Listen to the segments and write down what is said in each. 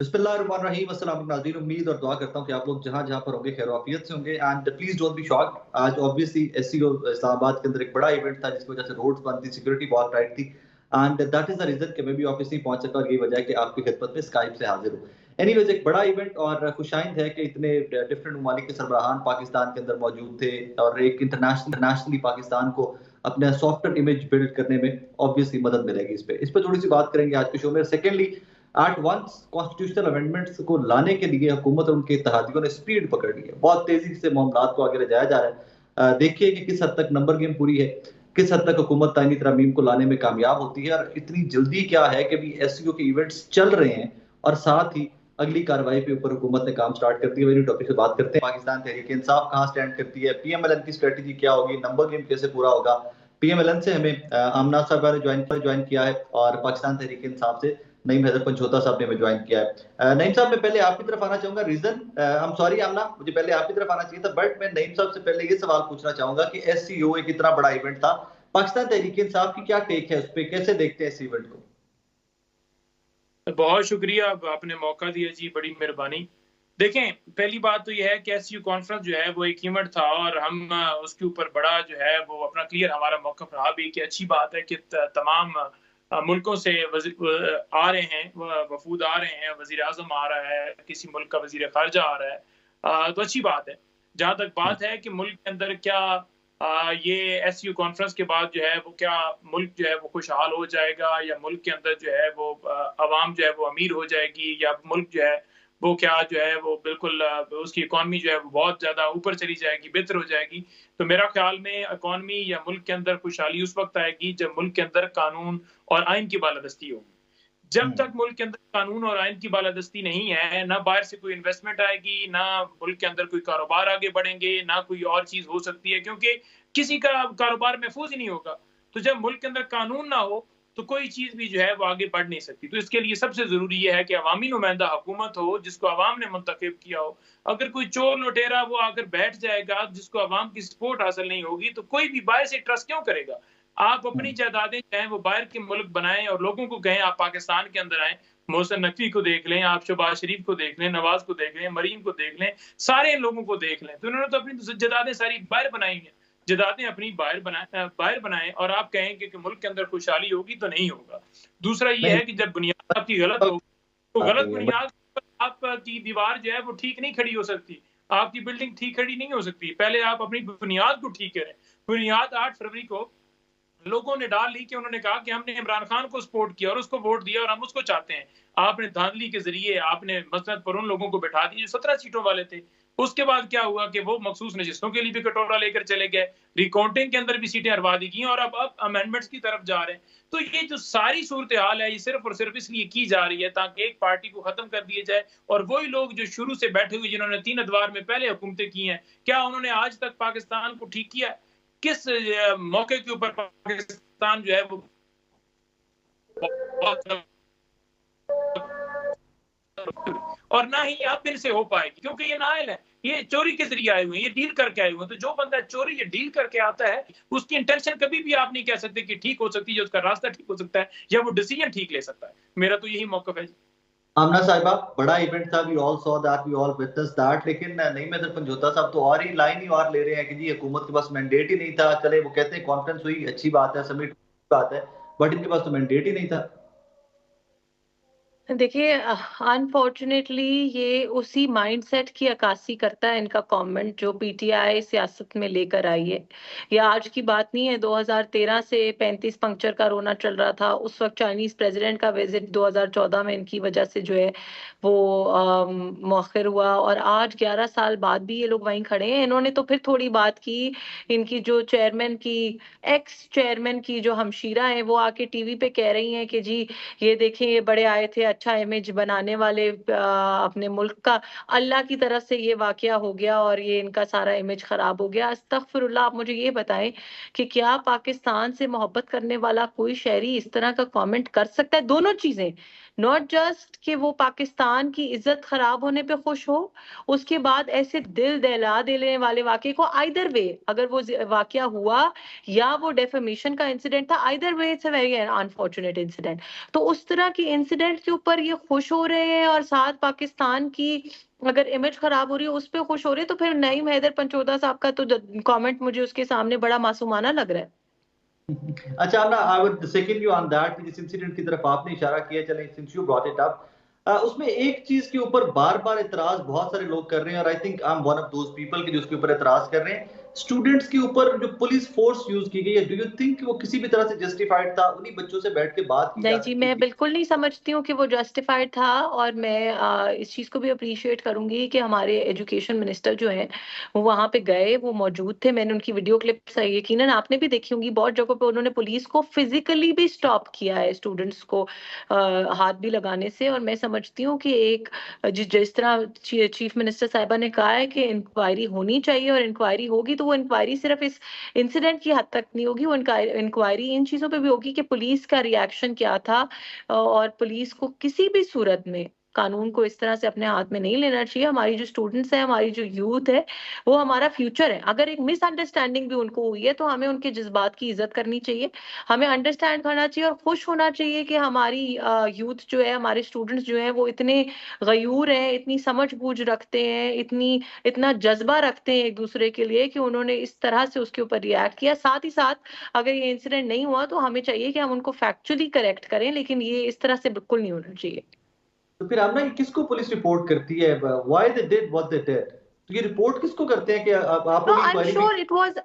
बिस्मिल्लाहिर्रहमानिर्रहीम। अस्सलाम वालेकुम नाज़रीन, उम्मीद और दुआ करता हूँ कि आप लोग जहाँ-जहाँ पर होंगे खैर वाफियत से होंगे। And please don't be shocked, आज ऑब्वियसली एससीओ इस्लामाबाद के अंदर एक बड़ा इवेंट था जिसकी वजह से रोड्स बंद थी, सिक्योरिटी बहुत टाइट थी and that is the reason कि मैं भी ऑफिस नहीं पहुँच सका और यही वजह है कि आपकी खिदमत में स्काइप से हाज़िर हूँ। एनीवेज़ एक बड़ा इवेंट और खुशाइंद है कि इतने डिफरेंट ममालिक के सरबराहान पाकिस्तान के अंदर मौजूद थे और एक इंटरनेशनली पाकिस्तान को अपना सॉफ्टवेयर इमेज बिल्ड करने में ऑब्वियसली मदद मिलेगी। इस पे थोड़ी-सी बात करेंगे आज के शो में। Secondly at once constitutional amendments को लाने के लिए हुकूमत और उनके इत्तेहादियों ने स्पीड पकड़ ली है। बहुत तेजी से मामलात को आगे ले जाया जा रहा है। देखिए कि किस हद तक नंबर गेम पूरी है, किस हद तक हुकूमत ताइनी तरमीम को लाने में कामयाब होती है और इतनी जल्दी क्या है कि अभी एससीओ के इवेंट्स चल रहे हैं और साथ ही अगली कार्रवाई के ऊपर हुकूमत ने काम स्टार्ट कर दिया। वही टॉपिक से बात करते हैं। पाकिस्तान तहरीक इंसाफ कहाँ स्टैंड करती है, पीएमएलएन की स्ट्रेटजी क्या होगी, नंबर गेम कैसे पूरा होगा। पीएमएलएन से हमें आमना साहब ने ज्वाइन किया है और पाकिस्तान तहरीक इंसाफ से नईम हैदर पंचोता साहब ने हमें ज्वाइन किया है। नईम साहब मैं पहले आपकी तरफ आना चाहूंगा। रीजन आई एम सॉरी आमना, मुझे पहले आपकी तरफ आना चाहिए था, बट मैं नईम साहब से पहले ये सवाल पूछना चाहूंगा कि एससीओ एक इतना बड़ा इवेंट था, पाकिस्तान तहरीक इंसाफ की क्या टेक है उस पर, कैसे देखते हैं इस इवेंट को? बहुत शुक्रिया, आपने मौका दिया जी, बड़ी मेहरबानी। देखें, पहली बात तो यह है कि एससीओ कॉन्फ्रेंस जो है वो एक इवेंट था और हम उसके ऊपर बड़ा जो है वो अपना क्लियर हमारा मौक़िफ़ रहा भी कि अच्छी बात है कि तमाम मुल्कों से आ रहे हैं, वफूद आ रहे हैं, वज़ीर-ए-आज़म आ रहा है, किसी मुल्क का वज़ीर ख़ारिजा आ रहा है, तो अच्छी बात है। जहाँ तक बात है कि मुल्क के अंदर क्या ये एससीओ कॉन्फ्रेंस के बाद जो है वो क्या मुल्क जो है वो खुशहाल हो जाएगा या मुल्क के अंदर जो है वो अवाम जो है वो अमीर हो जाएगी या मुल्क जो है वो क्या जो है वो बिल्कुल उसकी इकॉनमी जो है वो बहुत ज़्यादा ऊपर चली जाएगी, बेहतर हो जाएगी। तो मेरा ख़्याल में इकॉनमी या मुल्क के अंदर खुशहाली उस वक़्त आएगी जब मुल्क के अंदर कानून और आइन की बालादस्ती होगी। जब तक मुल्क के अंदर कानून और आइन की बालादस्ती नहीं है, ना बाहर से कोई इन्वेस्टमेंट आएगी, ना मुल्क के अंदर कोई कारोबार आगे बढ़ेंगे, ना कोई और चीज़ हो सकती है क्योंकि किसी का कारोबार महफूज ही नहीं होगा। तो जब मुल्क के अंदर कानून ना हो, तो कोई चीज़ भी जो है वो आगे बढ़ नहीं सकती। तो इसके लिए सबसे ज़रूरी ये है कि अवामी नुमाइंदा हुकूमत हो, जिसको अवाम ने मुंतखब किया हो। अगर कोई चोर लुटेरा वो आकर बैठ जाएगा, जिसको अवाम की सपोर्ट हासिल नहीं होगी, तो कोई भी बाहर से ट्रस्ट क्यों करेगा? आप अपनी जायदादें चाहे वो बाहर के मुल्क बनाएँ और लोगों को कहें आप पाकिस्तान के अंदर आएँ। मोहसिन नकवी को देख लें, आप शहबाज शरीफ को देख लें, नवाज़ को देख लें, मरीम को देख लें, सारे लोगों को देख लें। तो इन्होंने तो अपनी जायदादें सारी बाहर बनाई हैं। जायदादें अपनी बाहर बनाएँ और आप कहेंगे कि मुल्क के अंदर खुशहाली होगी, तो नहीं होगा। दूसरा ये नहीं, है कि जब बुनियाद आपकी गलत हो, तो बात गलत नहीं है बट बुनियाद पर आपकी दीवार जो है वो ठीक नहीं खड़ी हो सकती। आपकी बिल्डिंग ठीक खड़ी नहीं हो सकती। पहले आप अपनी बुनियाद को ठीक करें। बुनियाद 8 फरवरी को लोगों ने डाल ली कि उन्होंने कहा कि हमने इमरान खान को सपोर्ट किया और उसको वोट दिया और हम उसको चाहते हैं। आपने धांधली के ज़रिए आपने मसनद पर उन लोगों को बिठा दिए जो 17 सीटों वाले थे। उसके बाद क्या हुआ कि वो मखसूस नशिस्तों के लिए भी कटोरा लेकर चले गए। रिकाउंटिंग के अंदर भी सीटें हरवा दी गई और अब अमेंडमेंट्स की तरफ जा रहे हैं। तो ये जो सारी सूरत-ए-हाल है, ये सिर्फ़ और सिर्फ़ इसलिए की जा रही है ताकि एक पार्टी को ख़त्म कर दिया जाए और वही लोग जो शुरू से बैठे हुए जिन्होंने 3 अदवार में पहले हुकूमतें की हैं, क्या उन्होंने आज तक पाकिस्तान को ठीक किया है? किस मौके के ऊपर पाकिस्तान जो है वो बहुत और ना ही अब फिर से हो पाएगी क्योंकि ये नाअहल है। ये चोरी के ज़रिए आए हुए हैं, ये डील करके आए हुए हैं। तो जो बंदा चोरी या डील करके आता है, उसकी इंटेंशन कभी भी आप नहीं कह सकते कि ठीक हो सकती है, उसका रास्ता ठीक हो सकता है या वो डिसीजन ठीक ले सकता है। मेरा तो यही मौक़िफ़ है। आमना साहिबा, बड़ा इवेंट था, we all saw that, we all witness that, लेकिन नईम हैदर पंचोता साहब तो और ही लाइन ही और ले रहे हैं कि जी हुकूमत के पास मैंडेट ही नहीं था। चले वो कहते हैं कॉन्फ्रेंस हुई, अच्छी बात है, समिट बात है, बट इनके पास तो मैंडेट ही नहीं था। देखिए, अनफॉर्चुनेटली ये उसी माइंडसेट की अक्कासी करता है इनका कमेंट जो पीटीआई सियासत में लेकर आई है। ये आज की बात नहीं है, 2013 से 35 पंक्चर का रोना चल रहा था। उस वक्त चाइनीज प्रेसिडेंट का विजिट 2014 में इनकी वजह से जो है वो मौखिर हुआ और आज 11 साल बाद भी ये लोग वहीं खड़े हैं। इन्होंने तो फिर थोड़ी बात की, इनकी जो चेयरमैन की एक्स चेयरमैन की जो हमशीरा है वो आके टीवी पे कह रही हैं कि जी ये देखें ये बड़े आए थे अच्छा इमेज बनाने वाले अपने मुल्क का, अल्लाह की तरफ से ये वाकया हो गया और ये इनका सारा इमेज खराब हो गया। अस्तगफिरुल्लाह, आप मुझे ये बताएं कि क्या पाकिस्तान से मोहब्बत करने वाला कोई शहरी इस तरह का कमेंट कर सकता है? दोनों चीजें, नॉट जस्ट कि वो पाकिस्तान की इज्जत खराब होने पे खुश हो, उसके बाद ऐसे दिल दहला देने वाले वाकये को, आइदर वे अगर वो वाकया हुआ या वो डेफेमेशन का इंसिडेंट था, either way it's a very unfortunate incident. तो उस तरह के इंसिडेंट के ऊपर ऊपर ये खुश हो रहे हैं और साथ पाकिस्तान की अगर इमेज खराब हो रही है उस पे खुश हो रहे हैं, तो फिर नईम हैदर पंचोदा साहब का तो कमेंट मुझे उसके सामने बड़ा मासूमाना लग रहा है। अच्छा ना, I would second you on that, जिस इंसिडेंट की तरफ आपने इशारा किया, चलें since you brought it up, उसमें एक चीज के ऊपर बार बार इतराज बहुत सारे लोग कर रहे हैं, और I think I am one of those people के जो उसके ऊपर इतराज कर रहे हैं, स्टूडेंट्स के ऊपर जो पुलिस फोर्स यूज की गई है, डू यू थिंक वो किसी भी तरह से जस्टिफाइड था? उन्हीं बच्चों से बैठ के बात की जा नहीं जी, सकती मैं थी। बिल्कुल नहीं समझती हूँ कि वो जस्टिफाइड था, और मैं इस चीज़ को भी अप्रिशिएट करूँगी कि हमारे एजुकेशन मिनिस्टर जो हैं, वो वहाँ पे गए, वो मौजूद थे। मैंने उनकी वीडियो क्लिप्स यकीनन आपने भी देखी होंगी, बहुत जगहों पे उन्होंने पुलिस को फिज़िकली भी स्टॉप किया है स्टूडेंट्स को हाथ भी लगाने से। और मैं समझती हूँ कि एक जिस तरह चीफ मिनिस्टर साहिबा ने कहा है कि इंक्वायरी होनी चाहिए, और इंक्वायरी होगी तो वो इंक्वायरी सिर्फ इस इंसिडेंट की हद तक नहीं होगी, वो इंक्वायरी इन चीज़ों पे भी होगी कि पुलिस का रिएक्शन क्या था, और पुलिस को किसी भी सूरत में कानून को इस तरह से अपने हाथ में नहीं लेना चाहिए। हमारी जो स्टूडेंट्स हैं, हमारी जो यूथ है, वो हमारा फ्यूचर है। अगर एक मिसअंडरस्टैंडिंग भी उनको हुई है तो हमें उनके जज्बात की इज्जत करनी चाहिए, हमें अंडरस्टैंड करना चाहिए और खुश होना चाहिए कि हमारी यूथ जो है, हमारे स्टूडेंट्स जो हैं, वो इतने गयूर हैं, इतनी समझ बूझ रखते हैं, इतना जज्बा रखते हैं एक दूसरे के लिए कि उन्होंने इस तरह से उसके ऊपर रिएक्ट किया। साथ ही साथ अगर ये इंसिडेंट नहीं हुआ तो हमें चाहिए कि हम उनको फैक्चुअली करेक्ट करें, लेकिन ये इस तरह से बिल्कुल नहीं होना चाहिए। तो फिर आमना, ये किसको पुलिस रिपोर्ट करती है? Why they did what they did? तो ये रिपोर्ट किसको करते हैं कि आप No, लोग I'm इंक्वायरी भी? sure it was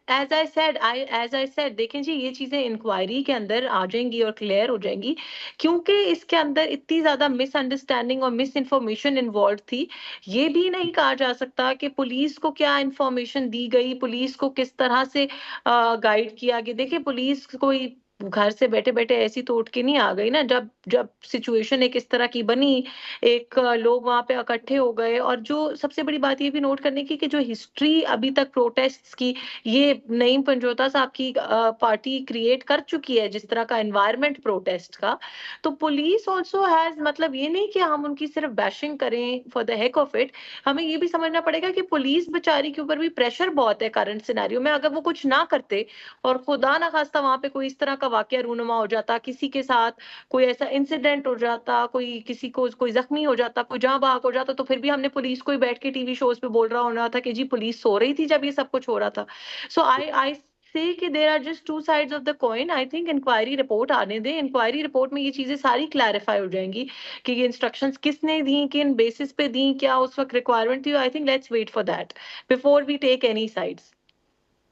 as I said, देखें जी, ये चीजें इंक्वायरी के अंदर आ जाएंगी और क्लियर हो जाएंगी, क्योंकि इसके अंदर इतनी ज्यादा मिसअंडरस्टैंडिंग और मिस इन्फॉर्मेशन इन्वॉल्व थी। ये भी नहीं कहा जा सकता कि पुलिस को क्या इंफॉर्मेशन दी गई, पुलिस को किस तरह से गाइड किया गया। देखिए, पुलिस कोई घर से बैठे बैठे ऐसी तो उठ के नहीं आ गई ना। जब जब सिचुएशन एक इस तरह की बनी, एक लोग वहां पे इकट्ठे हो गए, और जो सबसे बड़ी बात ये भी नोट करने की कि जो हिस्ट्री अभी तक प्रोटेस्ट्स की, ये नईम पंजोता साहब की पार्टी क्रिएट कर चुकी है, जिस तरह का एनवायरनमेंट प्रोटेस्ट का। तो पुलिस ऑल्सो हैज, मतलब ये नहीं कि हम उनकी सिर्फ बैशिंग करें for the heck of it, हमें ये भी समझना पड़ेगा कि पुलिस बेचारी के ऊपर भी प्रेशर बहुत है करंट सिनेरियो में। अगर वो कुछ ना करते और खुदा ना खास्ता वहां पे कोई इस तरह का वाकया रूनुमा हो जाता, किसी के साथ कोई ऐसा इंसिडेंट हो जाता, कोई किसी को कोई जख्मी हो जाता, कोई जहां बहाक हो जाता, तो फिर भी हमने पुलिस को ही बैठ के टीवी शोज पे बोल रहा होना था कि जी पुलिस सो रही थी जब ये सब कुछ हो रहा था। सो I say that there are just two sides of the coin. I think inquiry report आने दें, इंक्वायरी रिपोर्ट में ये चीजें सारी क्लैरिफाई हो जाएंगी कि ये इंस्ट्रक्शंस किसने दी, किन बेसिस पे दी, क्या उस वक्त रिक्वायरमेंट थी। I think let's wait for that before we take any sides.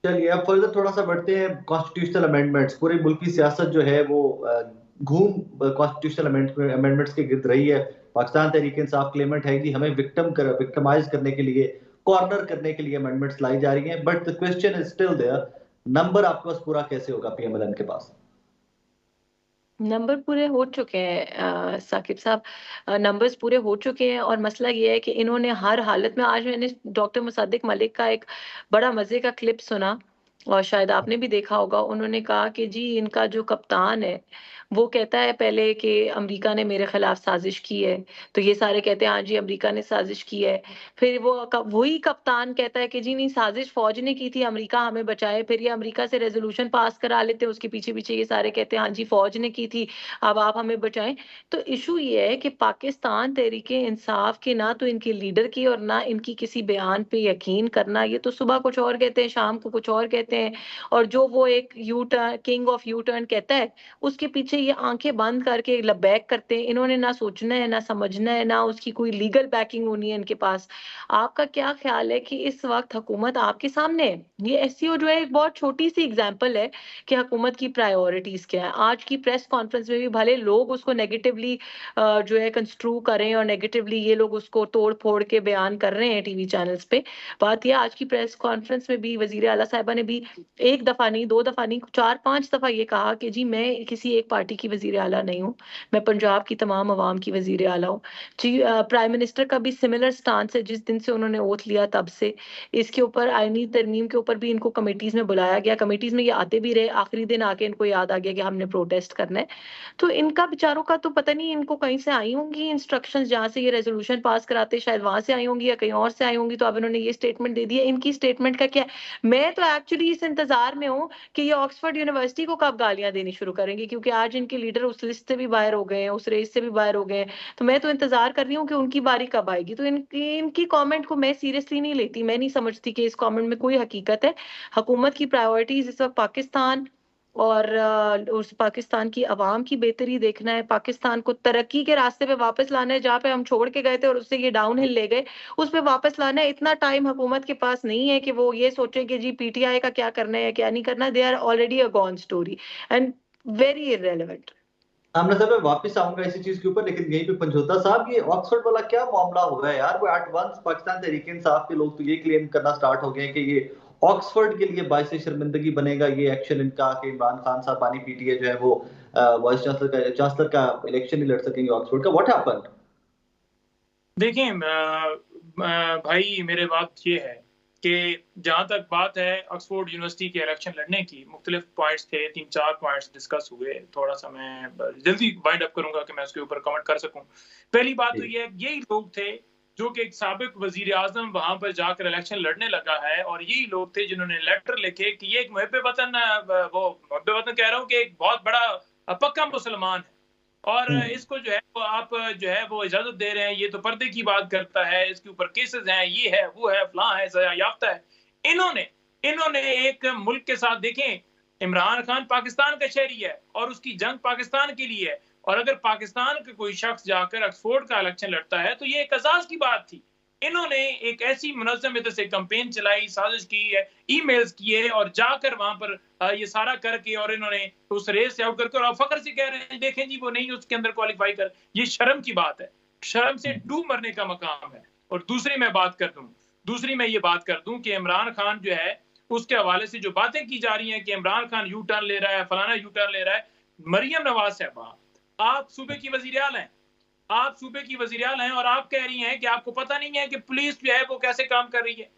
चलिए अब फर्दर थोड़ा सा बढ़ते हैं। कॉन्स्टिट्यूशनल अमेंडमेंट्स, पूरे मुल्क की सियासत जो है वो घूम कॉन्स्टिट्यूशनल अमेंडमेंट्स के गिर्द रही है। पाकिस्तान तहरीक इंसाफ क्लेमेंट है कि हमें विक्टिमाइज करने के लिए, कॉर्नर करने के लिए अमेंडमेंट्स लाई जा रही हैं, but the question is still there, number आपके पास पूरा कैसे होगा पीएमएलएन के पास? नंबर पूरे हो चुके हैं साकिब साहब, नंबर्स पूरे हो चुके हैं, और मसला ये है कि इन्होंने हर हालत में, आज मैंने डॉक्टर मुसद्दिक मलिक का एक बड़ा मजे का क्लिप सुना, और शायद आपने भी देखा होगा। उन्होंने कहा कि जी इनका जो कप्तान है वो कहता है पहले कि अमेरिका ने मेरे खिलाफ साजिश की है, तो ये सारे कहते हैं हाँ जी अमेरिका ने साजिश की है। फिर वही कप्तान कहता है कि जी नहीं, साजिश फौज ने की थी, अमेरिका हमें बचाए। फिर ये अमेरिका से रेजोल्यूशन पास करा लेते हैं, उसके पीछे पीछे ये सारे कहते हैं हाँ जी फौज ने की थी, अब आप हमें बचाएं। तो इशू ये है कि पाकिस्तान तहरीके इंसाफ के ना तो इनके लीडर की और ना इनकी किसी बयान पे यकीन करना, ये तो सुबह कुछ और कहते हैं, शाम को कुछ और कहते हैं, और जो वो एक U turn, king of U turn कहता है, उसके पीछे ये आंखें बंद करके लबैक करते हैं। इन्होंने ना सोचना है, ना समझना है, ना उसकी कोई लीगल बैकिंग होनी है इनके पास। आपका क्या ख्याल है कि इस वक्त हुकूमत आपके सामने है? ये एससीओ जो है एक बहुत छोटी सी एग्जांपल है कि हुकूमत की प्रायोरिटीज क्या है। आज की प्रेस कॉन्फ्रेंस में भी भले लोग उसको नेगेटिवली जो है कंस्ट्रू करें, और नेगेटिवली ये लोग उसको तोड़ फोड़ के बयान कर रहे हैं टीवी चैनल्स पे, बात यह आज की प्रेस कॉन्फ्रेंस में भी वजीर आला साहिबा ने भी एक दफा नहीं, दो दफा नहीं, चार पांच दफा ये कहा कि जी मैं किसी एक पार्टी की वजीर आला नहीं हूँ, मैं पंजाब की तमाम अवाम की वजीर आला हूँ जी। प्राइम मिनिस्टर का भी सिमिलर स्टांस है, जिस दिन से उन्होंने ओथ लिया तब से इसके ऊपर आईनी तरमीम के ऊपर भी इनको कमेटीज में बुलाया गया, कमेटीज में ये आते भी रहे, आखिरी दिन आके इनको याद आ गया कि हमने प्रोटेस्ट करना है। तो इनका बेचारों का तो पता नहीं इनको कहीं से आई होंगी इंस्ट्रक्शंस, जहां से ये रेजोल्यूशन पास कराते, शायद वहां से आई होंगी या कहीं और से आई होंगी, तो अब इन्होंने ये स्टेटमेंट दे दी है। इनकी स्टेटमेंट का क्या है? मैं तो एक्चुअली भी इस इंतजार में हूँ कि ये ऑक्सफोर्ड यूनिवर्सिटी को कब गालियां देनी शुरू करेंगे, क्योंकि आज इनके लीडर उस लिस्ट से भी बाहर हो गए हैं, उस रेस से भी बाहर हो गए हैं। तो मैं तो इंतजार कर रही हूँ कि उनकी बारी कब आएगी। तो इनकी कमेंट को मैं सीरियसली नहीं लेती, मैं नहीं समझती कि इस कमेंट में कोई हकीकत है। हुकूमत की प्रायोरिटीज इस वक्त पाकिस्तान और उस पाकिस्तान की आवाम की बेहतरी देखना है, पाकिस्तान को तरक्की के रास्ते पे वापस लाना है, जहाँ पे हम छोड़ के गए थे और उससे ये डाउन हिल ले गए, उस पे वापस लाना है। इतना टाइम हुकूमत के पास नहीं है कि वो ये सोचे कि जी पीटीआई का क्या करना है क्या नहीं करना। They are already a gone story and very irrelevant. Aamna साहब मैं वापस आऊंगा इसी चीज के ऊपर, लेकिन यहीं पे पंजोता साहब, ये ऑक्सफोर्ड वाला क्या मामला हुआ है यार? वो एट वंस पाकिस्तान तहरीक इंसाफ के लोग तो ये क्लेम करना स्टार्ट हो गए कि ये ऑक्सफोर्ड के लिए बायस शर्मिंदगी बनेगा ये एक्शन इनका, कि इमरान खान साहब पानी पीटीए जो है वो वाइस चांसलर का इलेक्शन नहीं लड़ सकेंगे ऑक्सफोर्ड का। What happened? देखें भाई, मेरे बात ये है कि जहां तक बात है ऑक्सफोर्ड यूनिवर्सिटी के इलेक्शन लड़ने की, मुख्तलिफ पॉइंट्स थे, 3-4 पॉइंट्स डिस्कस हुए। थोड़ा सा मैं जल्दी वाइंड अप करूंगा कि मैं उसके ऊपर कमेंट कर सकूं। पहली बात तो ये, यही लोग थे जो कि एक साबिक वजीर आजम वहां पर जाकर इलेक्शन लड़ने लगा है, और यही लोग थे जिन्होंने लेटर लिखे कि ये एक मुहब्बे वतन, वो मुहब्बे वतन कह रहा हूँ कि एक बहुत बड़ा पक्का मुसलमान है, और इसको जो है वो आप जो है वो इजाजत दे रहे हैं, ये तो पर्दे की बात करता है, इसके ऊपर केसेस हैं, ये है वो है फलां है, सजा याफ्ता है। इन्होंने एक मुल्क के साथ, देखें इमरान खान पाकिस्तान का शहरी है और उसकी जंग पाकिस्तान के लिए है, और अगर पाकिस्तान का कोई शख्स जाकर ऑक्सफोर्ड का इलेक्शन लड़ता है तो ये एक एजाज की बात थी। इन्होंने एक ऐसी मुनज़्ज़म से कैंपेन चलाई, साजिश की है, ईमेल्स किए, और जाकर वहां पर ये सारा करके, और इन्होंने उस रेस से आउट करके, और फखर से कह रहे हैं देखें जी वो नहीं उसके अंदर क्वालिफाई कर। ये शर्म की बात है, शर्म से डूब मरने का मकाम है। और दूसरी मैं ये बात कर दूं कि इमरान खान जो है उसके हवाले से जो बातें की जा रही हैं कि इमरान खान यू टर्न ले रहा है, फलाना यू टर्न ले रहा है। मरियम नवाज साहबा, आप सूबे की वजीर-ए-आला हैं, आप सूबे की वजीर-ए-आला हैं, और आप कह रही हैं कि आपको पता नहीं है कि पुलिस जो है वो कैसे काम कर रही है।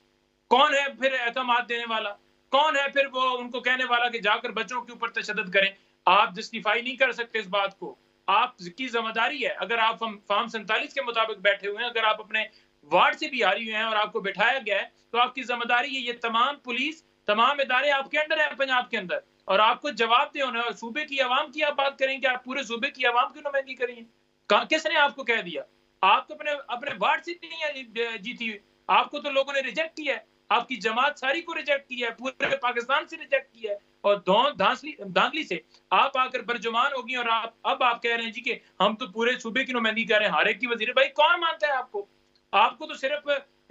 कौन है फिर एहतमाद देने वाला? कौन है फिर वो उनको कहने वाला कि जाकर बच्चों के ऊपर तशद्दुद करें? आप जस्टिफाई नहीं कर सकते इस बात को। आपकी जिम्मेदारी है, अगर आप फार्म 47 के मुताबिक बैठे हुए हैं, अगर आप अपने वार्ड से भी आ रही हैं और आपको बिठाया गया है, तो आपकी जिम्मेदारी है, ये तमाम पुलिस, तमाम इदारे आपके अंडर है पंजाब के अंदर, और आपको जवाब दे होना। और सूबे की आवाम की आप बात करें कि आप पूरे सूबे की आवाम की नुमाइंदगी करें, किसने आपको कह दिया? आप तो अपने वार्ड से नहीं जीती, आपको तो लोगों ने रिजेक्ट किया है, आपकी जमात सारी को रिजेक्ट किया है, पूरे पाकिस्तान से रिजेक्ट किया है, और धांधली से आप आकर बरजुमान होगी, और अब आप कह रहे हैं जी कि हम तो पूरे सूबे की नुमाइंदगी कर रहे हैं, हर एक की वजीर। भाई कौन मानता है आपको? आपको तो सिर्फ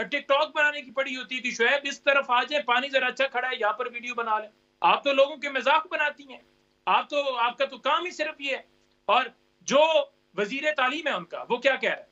टिकटॉक बनाने की पड़ी होती है कि शुएब इस तरफ आ जाए, पानी जरा अच्छा खड़ा है, यहाँ पर वीडियो बना ले। आप तो लोगों के मजाक बनाती हैं, आपका तो काम ही सिर्फ ये है। और जो वजीर तालीम है उनका, वो क्या कह रहा है?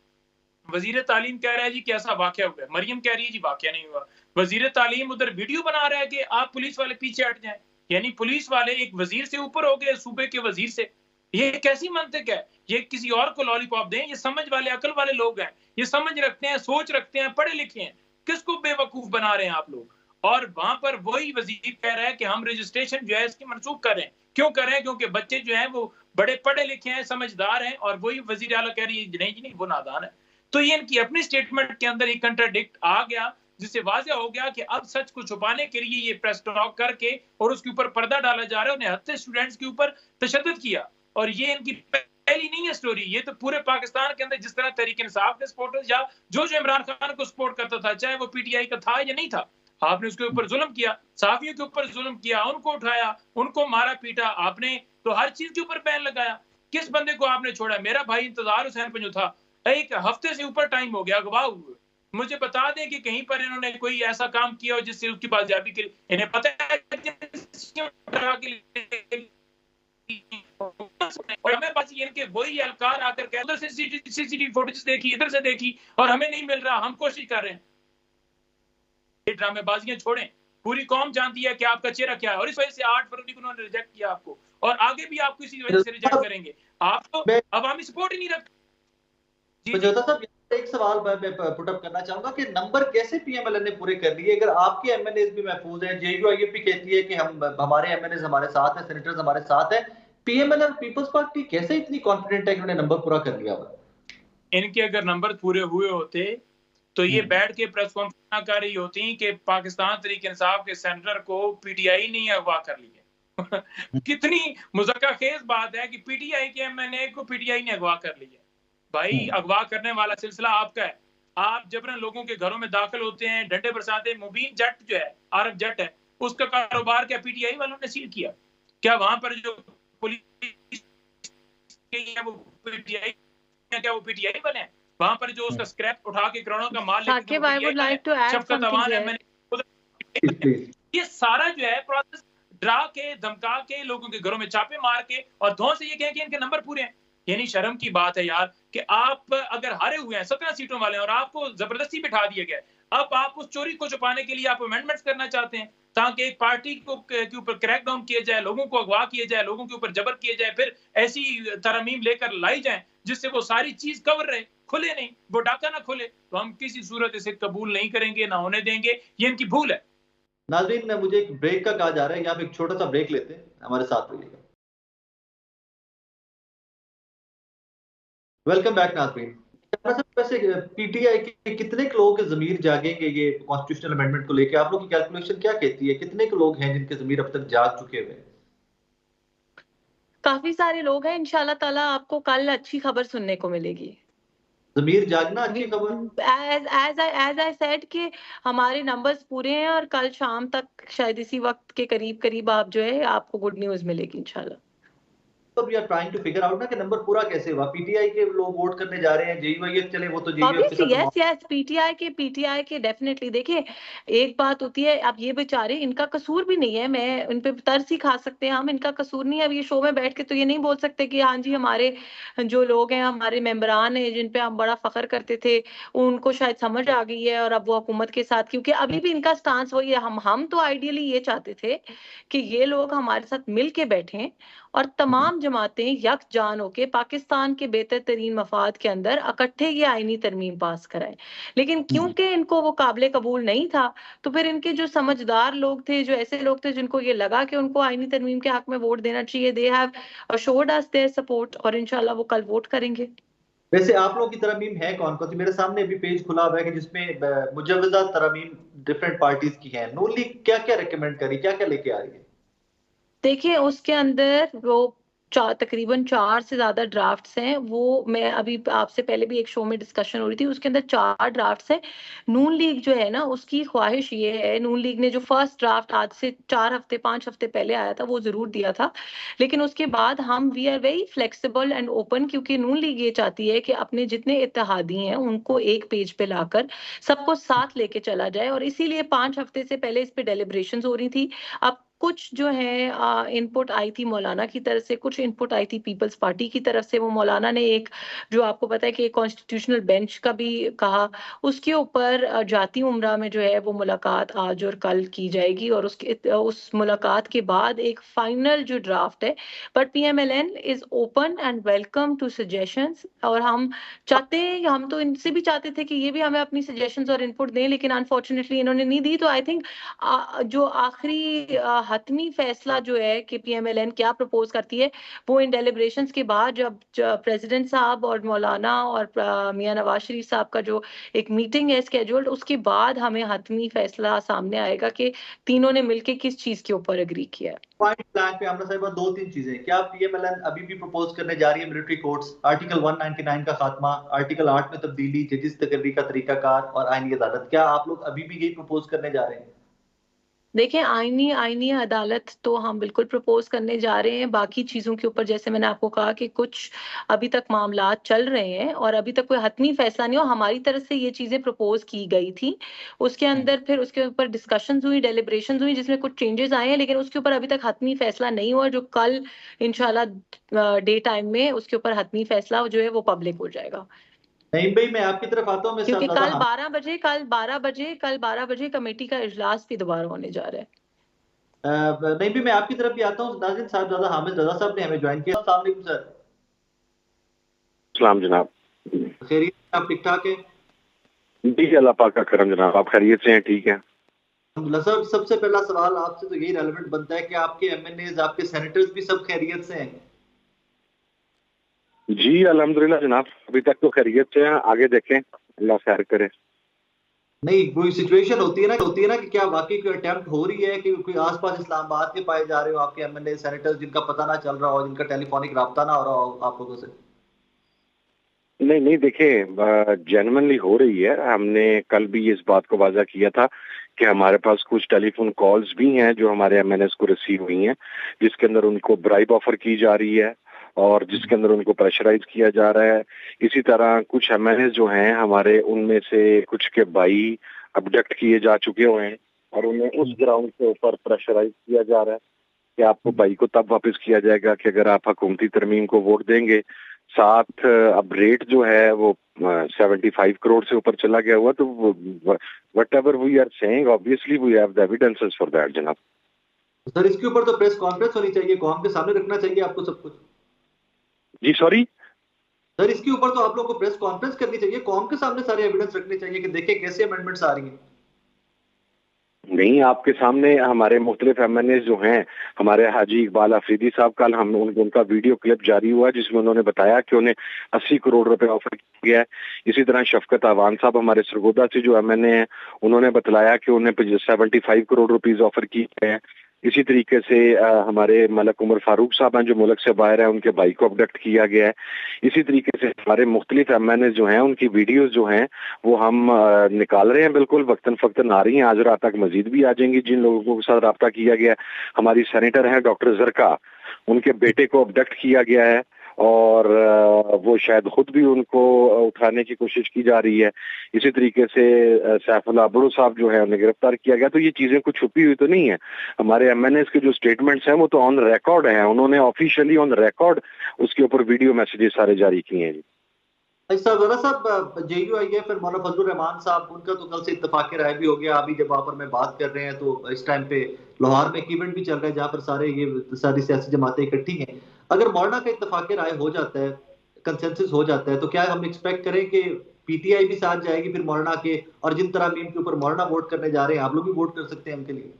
वजीर तालीम कह रहा है जी कि ऐसा वाकया हुआ है। मरियम कह रही है जी वाकया नहीं हुआ। वजीर तालीम उधर वीडियो बना रहा है कि आप पुलिस वाले पीछे हट जाएं, यानी पुलिस वाले एक वजीर से ऊपर हो गए, सूबे के वजीर से। ये कैसी मंतिक है? ये किसी और को लॉलीपॉप दें? ये समझ वाले, अकल वाले लोग हैं, ये समझ रखते हैं, सोच रखते हैं, पढ़े लिखे हैं। किसको बेवकूफ बना रहे हैं आप लोग? और वहां पर वही वजीर कह रहा है कि हम रजिस्ट्रेशन जो है इसकी मनसूख कर रहे हैं। क्यों कर रहे हैं? क्योंकि बच्चे जो है वो बड़े पढ़े लिखे हैं, समझदार हैं, और वही वजीर आला कह रही है नहीं जी नहीं, वो नादान है। तो ये इनकी अपनी स्टेटमेंट के अंदर एक कंट्राडिक्ट आ गया, जिससे वाज़ेह हो गया कि अब सच को छुपाने के लिए ये प्रेस टॉक करके और उसके ऊपर पर्दा डाला जा रहा है। उन्हें हत्ते स्टूडेंट्स के ऊपर तशद्दुद किया, और ये इनकी पहली नहीं है स्टोरी, ये तो पूरे पाकिस्तान के अंदर जिस तरह तहरीक इंसाफ के सपोर्टर्स या जो इमरान खान को सपोर्ट करता था, चाहे वो पीटीआई का था या नहीं था, आपने उसके ऊपर जुल्म किया, सहाफियों के ऊपर जुल्म किया, उनको उठाया, उनको मारा पीटा, आपने तो हर चीज के ऊपर बैन लगाया। किस बंदे को आपने छोड़ा? मेरा भाई इंतजार हुसैन पंजोथा, एक हफ्ते से ऊपर टाइम हो गया अगवा हुए, मुझे बता दें कि कहीं पर इन्होंने कोई ऐसा काम किया हो जिससे उसकी बाजियाबी के लिए इन्हें पता है और हमें बस इनके वही अलकार आकर के उधर से सीसीटीवी फुटेज देखी, इधर से देखी, और हमें नहीं मिल रहा, हम कोशिश कर रहे हैं। ये ड्रामेबाजियां छोड़ें, पूरी कौम जानती है कि आपका चेहरा क्या है, और इस वजह से 8 फरवरी को उन्होंने रिजेक्ट किया आपको, और आगे भी आपको इसी वजह से रिजेक्ट करेंगे। आप तो अवामी सपोर्ट ही नहीं रखते। पंजोता साहब, एक सवाल मैं पुट अप करना चाहूंगा कि नंबर कैसे पीएमएल ने पूरे कर लिए? अगर आपके एमएनएस भी महफूज हैं, जेयूआईएपी कहती है कि हमारे एमएनएस हमारे साथ हैं, सेनेटर्स हमारे साथ हैं, पीएमएल और पीपल्स पार्टी कैसे इतनी कॉन्फिडेंट है कि उन्होंने नंबर पूरा कर लिया हुआ? इनके अगर नंबर पूरे हुए होते तो ये बैठ के प्रेस कॉन्फ्रेंस कर रही होती कि पाकिस्तान तहरीक इंसाफ के सेनेटर को पीटीआई ने अगवा कर लिया। कितनी मुज़क्किर बात है कि पीटीआई के एमएनए को पीटीआई ने अगवा कर लिया। भाई अगवा करने वाला सिलसिला आपका है, आप जबरन लोगों के घरों में दाखिल होते हैं, डंडे बरसाते। मुबीन जट जो है, आरफ जट है, उसका कारोबार क्या पीटीआई वालों ने सील किया? क्या वहां पर जो पुलिस वो पीटीआई, क्या वो पीटीआई बने? वहां पर जो उसका स्क्रैप उठा के करोड़ों का माल ये सारा जो है प्रोसेस डरा के धमका के लोगों के घरों में छापे मार के और धौं से ये कहें कि इनके नंबर पूरे हैं। यानी शर्म की बात है यार कि आप अगर हारे हुए हैं 17 सीटों वाले और आपको जबरदस्ती बिठा दिया गया, अब आप उस चोरी को छुपाने के लिए आप अमेंडमेंट्स करना चाहते हैं ताकि एक पार्टी को के ऊपर क्रैकडाउन किया जाए, लोगों को अगवा किया जाए, लोगों के ऊपर जबर किया जाए, फिर ऐसी तरमीम लेकर लाई जाए जिससे वो सारी चीज कवर रहे, खुले नहीं, वो डाका ना खुले। तो हम किसी सूरत इसे कबूल नहीं करेंगे, ना होने देंगे। ये इनकी भूल है। नाज़रीन, मुझे एक ब्रेक का कहा जा रहा है, यहाँ पे एक छोटा सा ब्रेक लेते हैं, हमारे साथ रहिएगा। वेलकम बैक नाज़रीन। वैसे पीटीआई के कितने लोगों के ज़मीर जागेंगे ये कॉन्स्टिट्यूशनल अमेंडमेंट को लेके? आप लोग की कैलकुलेशन क्या कहती है, कितने लोग हैं जिनके ज़मीर अब तक जाग चुके हुए हैं? काफी सारे लोग हैं। इंशाल्लाह ताला आपको कल अच्छी खबर सुनने को मिलेगी। ज़मीर जागना अच्छी खबर। एज आई सेड कि हमारे नंबर्स पूरे हैं और कल शाम तक शायद इसी वक्त के करीब आप जो है आपको गुड न्यूज मिलेगी इंशाल्लाह। तो we are trying to figure out ना कि नंबर पूरा कैसे हुआ। पीटीआई के लोग वोट करने जा रहे हैं, जेयूआईएफ चले, वो तो जेयूआईएफ यस पीटीआई के डेफिनेटली। देखिए एक बात होती है, अब ये बेचारे, इनका कसूर भी नहीं है, मैं इन पे तरस ही खा सकते हैं हम, इनका कसूर नहीं है। अब ये शो में बैठ के तो ये नहीं बोल सकते कि हाँ जी हमारे जो लोग हैं, हमारे मेंबरान हैं जिन पे हम बड़ा फख्र करते थे, उनको शायद समझ आ गई है और अब वो हुकूमत के साथ, क्योंकि अभी भी इनका स्टांस वही है। हम तो आइडियली ये चाहते थे कि ये लोग हमारे साथ मिल के बैठें और तमाम जमातें यकजान होकर पाकिस्तान के बेहतर तरीन मफाद के अंदर इकट्ठे ये आईनी तरमीम पास कराएं। लेकिन क्योंकि इनको वो काबिल कबूल नहीं था, तो फिर इनके जो समझदार लोग थे, जो ऐसे लोग थे जिनको ये लगा कि उनको आईनी तरमीम के हक में वोट देना चाहिए, they have assured us their support और इंशाल्लाह वो कल वोट करेंगे। वैसे आप लोगों की तरमीम है कौन कौन सी? मेरे सामने अभी पेज खुला हुआ है कि जिसमें मुजव्वजा तरमीम डिफरेंट पार्टीज की है। नून लीग क्या क्या रिकमेंड करी, क्या क्या लेके आ रही है? देखिए उसके अंदर वो तकरीबन 4 से ज्यादा ड्राफ्ट्स हैं। वो मैं अभी आपसे पहले भी एक शो में डिस्कशन हो रही थी, उसके अंदर 4 ड्राफ्ट्स हैं। नून लीग जो है ना, उसकी ख्वाहिश ये है, नून लीग ने जो फर्स्ट ड्राफ्ट आज से 5 हफ्ते पहले आया था वो जरूर दिया था, लेकिन उसके बाद हम we are very flexible and open, क्योंकि नून लीग ये चाहती है कि अपने जितने इत्तेहादी हैं उनको एक पेज पे लाकर सबको साथ लेके चला जाए, और इसीलिए 5 हफ्ते से पहले इस पे डेलिब्रेशंस हो रही थी। अब कुछ जो है इनपुट आई थी मौलाना की तरफ से, कुछ इनपुट आई थी पीपल्स पार्टी की तरफ से। वो मौलाना ने एक, जो आपको पता है कि कॉन्स्टिट्यूशनल बेंच का भी कहा, उसके ऊपर जाती उम्रा में जो है वो मुलाकात आज और कल की जाएगी, और उस मुलाकात के बाद एक फाइनल जो ड्राफ्ट है। But PMLN is open and welcome to suggestions, और हम चाहते हैं, हम तो इनसे भी चाहते थे कि ये भी हमें अपनी सजेशंस और इनपुट दें, लेकिन अनफॉर्चुनेटली इन्होंने नहीं दी। तो आई थिंक जो आखिरी हतमी फैसला जो है कि पीएमएलएन क्या प्रपोज करती है, वो इन डेलिब्रेशंस के बाद जब प्रेसिडेंट साहब और मौलाना और मियां नवाज शरीफ साहब का जो एक मीटिंग है स्केड्यूल्ड, उसके बाद हमें हतमी फैसला सामने आएगा कि तीनों ने मिलकर किस चीज के ऊपर एग्री किया है। पॉइंट ब्लैंक पे आमना साहिबा 2-3 चीजें। क्या पीएमएलएन अभी भी प्रपोज करने जा रही है मिलिट्री कोर्ट्स, आर्टिकल 199 का खात्मा, आर्टिकल 8 में तब्दीली, जजिस तकर्री का तरीकाकार और आईनी अदालत? क्या आप लोग अभी भी यही प्रपोज करने जा रहे हैं? देखें आईनी अदालत तो हम बिल्कुल प्रपोज करने जा रहे हैं। बाकी चीजों के ऊपर जैसे मैंने आपको कहा कि कुछ अभी तक मामला चल रहे हैं और अभी तक कोई हतमी फैसला नहीं हो। हमारी तरफ से ये चीजें प्रपोज की गई थी, उसके अंदर फिर उसके ऊपर डिस्कशंस हुई, डेलिब्रेशंस हुई, जिसमें कुछ चेंजेस आए हैं, लेकिन उसके ऊपर अभी तक हतमी फैसला नहीं हुआ। जो कल इंशाल्लाह डे टाइम में उसके ऊपर हतमी फैसला जो है वो पब्लिक हो जाएगा। नहीं भाई, मैं आपकी तरफ आता हूँ। क्योंकि कल 12 बजे कमेटी का इजलास भी दोबारा होने जा रहा है। नहीं भी मैं आपकी तरफ भी आता हूँ। नाज़रीन साहब ज़्यादा हामिद रजा साहब ने हमें ज्वाइन किया। अस्सलाम वालेकुम सर। सलाम जनाब। खैरियत, आप ठीक ठाक है? जी अल्लाह पाक का करम जनाब, आप खैरियत से हैं? ठीक है सर, सबसे पहला सवाल आपसे तो यही रेलेवेंट बनता है कि आपके एमएनएज, आपके सेनेटर्स भी सब खैरियत से हैं? जी अल्हम्दुलिल्लाह जनाब, अभी तक तो खैरियत से हैं, आगे देखें, अल्लाह खैर करे। नहीं, कोई सिचुएशन होती है ना कि क्या वाकई कोई अटेम्प्ट हो रही है कि कोई आसपास इस्लामाबाद के पाए जा रहे हो आपके एमएनए सेनेटर्स जिनका पता ना चल रहा हो, जिनका टेलीफोनिक राब्ता ना हो रहा हो आप लोगों से? नहीं नहीं, देखिए जेन्युइनली हो रही है। हमने कल भी इस बात को वाजा किया था कि हमारे पास कुछ टेलीफोन कॉल्स भी हैं जो हमारे एमएनएस को रिसीव हुई हैं, जिसके अंदर उनको ब्राइब ऑफर की जा रही है और जिसके अंदर उनको प्रेशराइज किया जा रहा है। इसी तरह कुछ एमएनएस जो हैं हमारे, उनमें से कुछ के भाई अबडक्ट किए जा चुके हुए हैं और उन्हें उस ग्राउंड के ऊपर प्रेशराइज किया जा रहा है कि आपको भाई को तब वापस किया जाएगा कि अगर आप हुकूमती तरमीम को वोट देंगे। साथ अब रेट जो है वो 75 करोड़ से ऊपर चला गया हुआ। तो whatever we are saying, obviously we have the evidences for that जनाब। सर इसके ऊपर तो प्रेस कॉन्फ्रेंस होनी चाहिए, कौम के सामने रखना चाहिए आपको सब कुछ। जी सॉरी सर इसके ऊपर तो आप लोगों को प्रेस कॉन्फ्रेंस करनी चाहिए, कौम के सामने सारे एविडेंस रखने चाहिए कि देखिए कैसे अमेंडमेंट्स आ रही हैं। नहीं, आपके सामने हमारे मुख्तलिफ एमएनए जो हैं, हमारे हाजी इकबाल अफरीदी साहब, कल हम उनका वीडियो क्लिप जारी हुआ जिसमें उन्होंने बताया कि उन्हें 80 करोड़ रुपए ऑफर किया गया है। इसी तरह शफकत अवान साहब हमारे सरगोदा से जो एमएनए हैं, उन्होंने बताया कि उन्हें 75 करोड़ रुपीस ऑफर किए गए हैं। इसी तरीके से हमारे मलक उमर फारूक साहब हैं जो मुल्क से बाहर हैं, उनके भाई को अबडक्ट किया गया है। इसी तरीके से हमारे मुख्तलिफ एमएनए जो हैं उनकी वीडियोज जो हैं वो हम निकाल रहे हैं, बिल्कुल वक्तन फक्तन आ रही हैं। आज रात तक मजीद भी आ जाएंगी जिन लोगों के साथ रब्ता किया गया। हमारी सेनेटर है डॉक्टर जरका, उनके बेटे को अबडक्ट किया गया है और वो शायद खुद भी उनको उठाने की कोशिश की जा रही है। इसी तरीके से सैफुल्लाह अबड़ू साहब जो है उन्हें गिरफ्तार किया गया। तो ये चीजें कुछ छुपी हुई तो नहीं है। हमारे एमएनएस के जो स्टेटमेंट्स हैं वो तो ऑन रिकॉर्ड हैं, उन्होंने ऑफिशियली ऑन रिकॉर्ड उसके ऊपर वीडियो मैसेजेस सारे जारी किए हैं जी। जरा साहब जेयू आई है, फिर मौलाना फजलुर रहमान साहब, उनका तो कल से इत्तेफाक राय भी हो गया। अभी जब वहां पर मैं बात कर रहे हैं तो इस टाइम पे लाहौर में एक इवेंट भी चल रहा है जहां पर सारी सियासी जमातें इकट्ठी हैं। अगर मौलाना का इत्तेफाक राय हो जाता है, कंसेंसस हो जाता है, तो क्या हम एक्सपेक्ट करें कि पीटीआई भी साथ जाएगी फिर मौलाना के, और जिन तरामीम के ऊपर मौलाना वोट करने जा रहे हैं आप लोग भी वोट कर सकते हैं उनके लिए?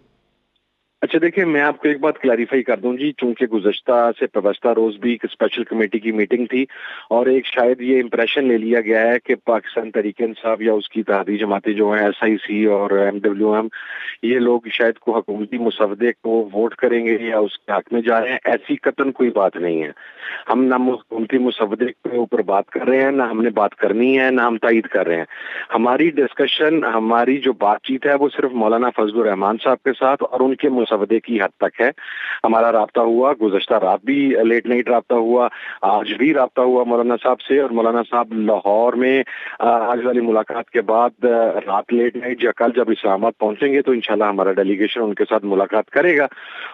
अच्छा देखिए, मैं आपको एक बात क्लैरिफाई कर दूं जी, चूंकि गुज़श्ता से पेबस्ता रोज भी एक स्पेशल कमेटी की मीटिंग थी और एक शायद ये इंप्रेशन ले लिया गया है कि पाकिस्तान तहरीक-ए-इंसाफ या उसकी इत्तेहादी जमातें जो हैं एसआईसी और एमडब्ल्यूएम, ये लोग शायद को हुकूमती मुसवदे को वोट करेंगे या उसके हक में जा रहे हैं। ऐसी कतन कोई बात नहीं है। हम ना हुकूमती मुसवदे के ऊपर बात कर रहे हैं, ना हमने बात करनी है, ना हम तायद कर रहे हैं। हमारी डिस्कशन, हमारी जो बातचीत है वो सिर्फ मौलाना फजलुर रहमान साहब के साथ और उनके मुसवदे की हद तक है। हमारा राब्ता हुआ, गुज़श्ता रात भी लेट नाइट राब्ता हुआ, आज भी राब्ता हुआ मौलाना साहब से, और मौलाना साहब लाहौर में आज वाली मुलाकात के बाद रात लेट नाइट या कल जब इस्लामाबाद पहुंचेंगे तो इंशाल्लाह हमारा डेलीगेशन उनके साथ मुलाकात करेगा।